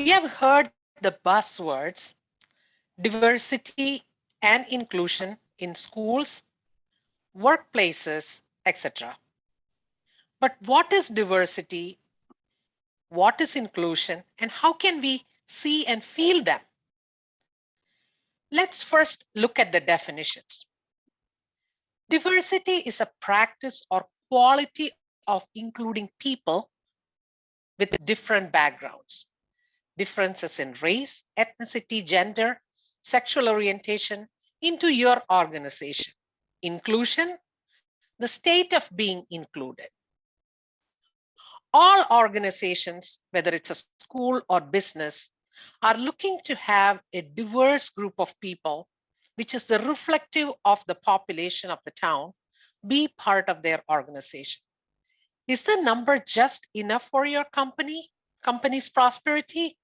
We have heard the buzzwords diversity and inclusion in schools, workplaces, etc. But what is diversity? What is inclusion? And how can we see and feel them? Let's first look at the definitions. Diversity is a practice or quality of including people with different backgrounds, differences in race, ethnicity, gender, sexual orientation into your organization. Inclusion, the state of being included. All organizations, whether it's a school or business, are looking to have a diverse group of people, which is the reflective of the population of the town, be part of their organization. Is the number just enough for your company's prosperity?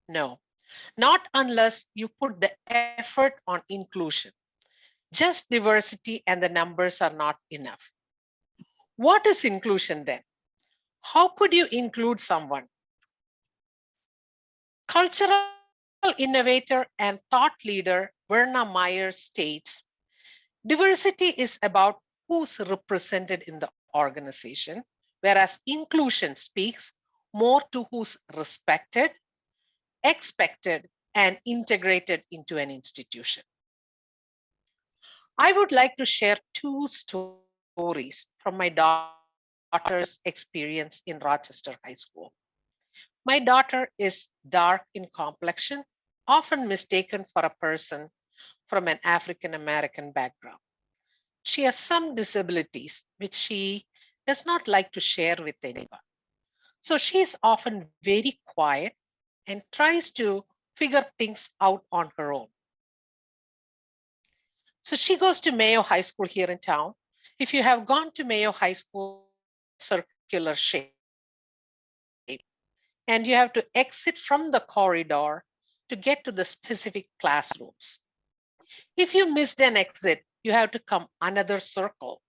No, not unless you put the effort on inclusion. Just diversity and the numbers are not enough. What is inclusion then? How could you include someone? Cultural innovator and thought leader Verna Myers states, diversity is about who's represented in the organization, whereas inclusion speaks more to who's respected, expected, and integrated into an institution. I would like to share two stories from my daughter's experience in Rochester High School. My daughter is dark in complexion, often mistaken for a person from an African American background. She has some disabilities, which she does not like to share with anyone. So she is often very quiet and tries to figure things out on her own. So she goes to Mayo High School here in town. If you have gone to Mayo High School, it's a circular shape. And you have to exit from the corridor to get to the specific classrooms. If you missed an exit, you have to come another circle.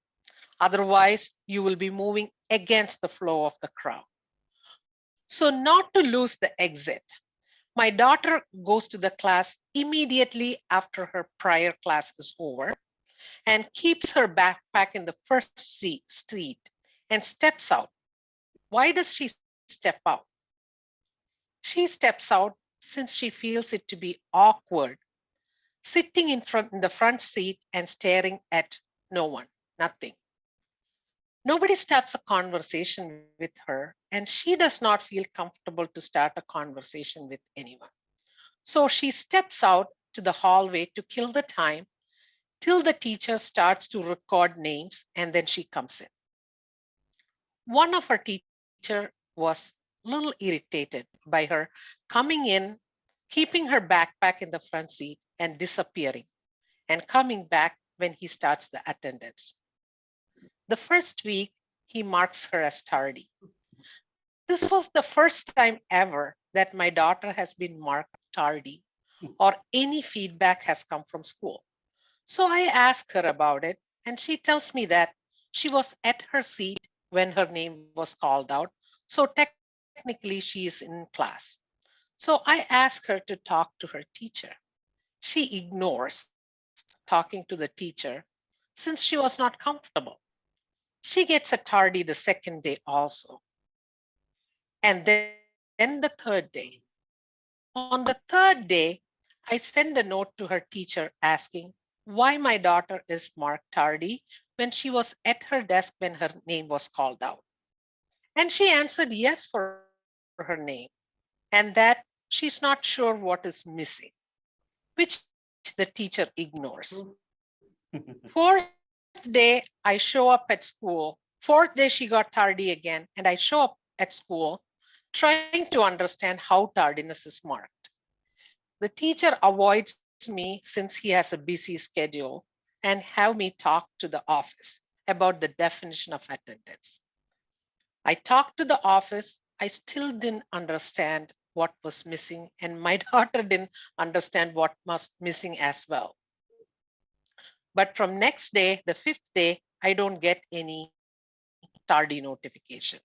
Otherwise, you will be moving against the flow of the crowd. So, not to lose the exit, my daughter goes to the class immediately after her prior class is over and keeps her backpack in the first seat and steps out. Why does she step out? She steps out since she feels it to be awkward, sitting in the front seat and staring at no one, nothing. Nobody starts a conversation with her, and she does not feel comfortable to start a conversation with anyone. So she steps out to the hallway to kill the time till the teacher starts to record names, and then she comes in. One of her teacher was a little irritated by her coming in, keeping her backpack in the front seat and disappearing and coming back when he starts the attendance. The first week, he marks her as tardy. This was the first time ever that my daughter has been marked tardy or any feedback has come from school. So I asked her about it, and she tells me that she was at her seat when her name was called out. So technically, she is in class. So I asked her to talk to her teacher. She ignores talking to the teacher since she was not comfortable. She gets a tardy the second day also. And then the third day. On the third day, I send a note to her teacher asking why my daughter is marked tardy when she was at her desk when her name was called out. And she answered yes for her name and that she's not sure what is missing, which the teacher ignores. Fourth day, I show up at school. Fourth day, she got tardy again, and I show up at school trying to understand how tardiness is marked. The teacher avoids me since he has a busy schedule and have me talk to the office about the definition of attendance. I talked to the office. I still didn't understand what was missing, and my daughter didn't understand what was missing as well. But from next day, the fifth day, I don't get any tardy notification.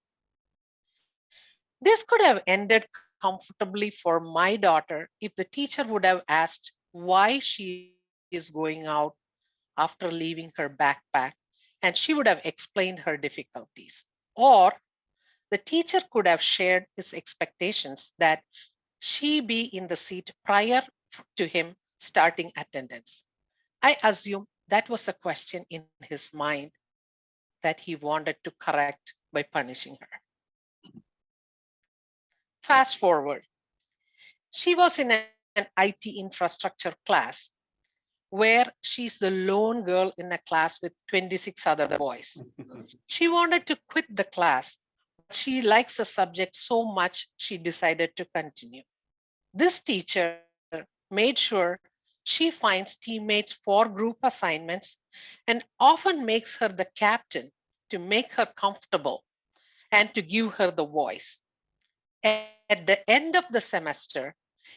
This could have ended calmly, comfortably for my daughter if the teacher would have asked why she is going out after leaving her backpack, and she would have explained her difficulties. Or the teacher could have shared his expectations that she be in the seat prior to him starting attendance. I assume that was a question in his mind that he wanted to correct by punishing her. Fast forward, she was in an IT infrastructure class where she's the lone girl in a class with 26 other boys. She wanted to quit the class, but she likes the subject so much she decided to continue. This teacher made sure she finds teammates for group assignments and often makes her the captain to make her comfortable and to give her the voice. At the end of the semester,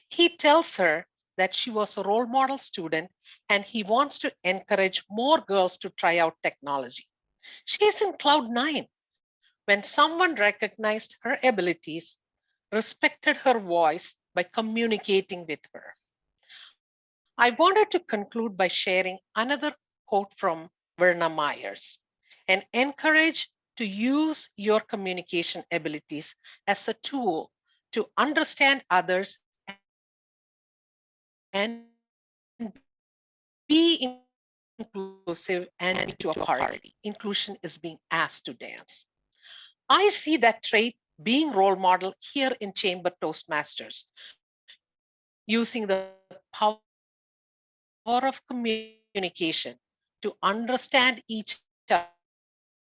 he tells her that she was a role model student and he wants to encourage more girls to try out technology. She's in cloud nine when someone recognized her abilities, respected her voice by communicating with her. I wanted to conclude by sharing another quote from Verna Myers and encourage to use your communication abilities as a tool to understand others and be inclusive and be to a party. Inclusion is being asked to dance. I see that trait being role model here in Chamber Toastmasters, using the power of communication to understand each other and be inclusive and be to a party.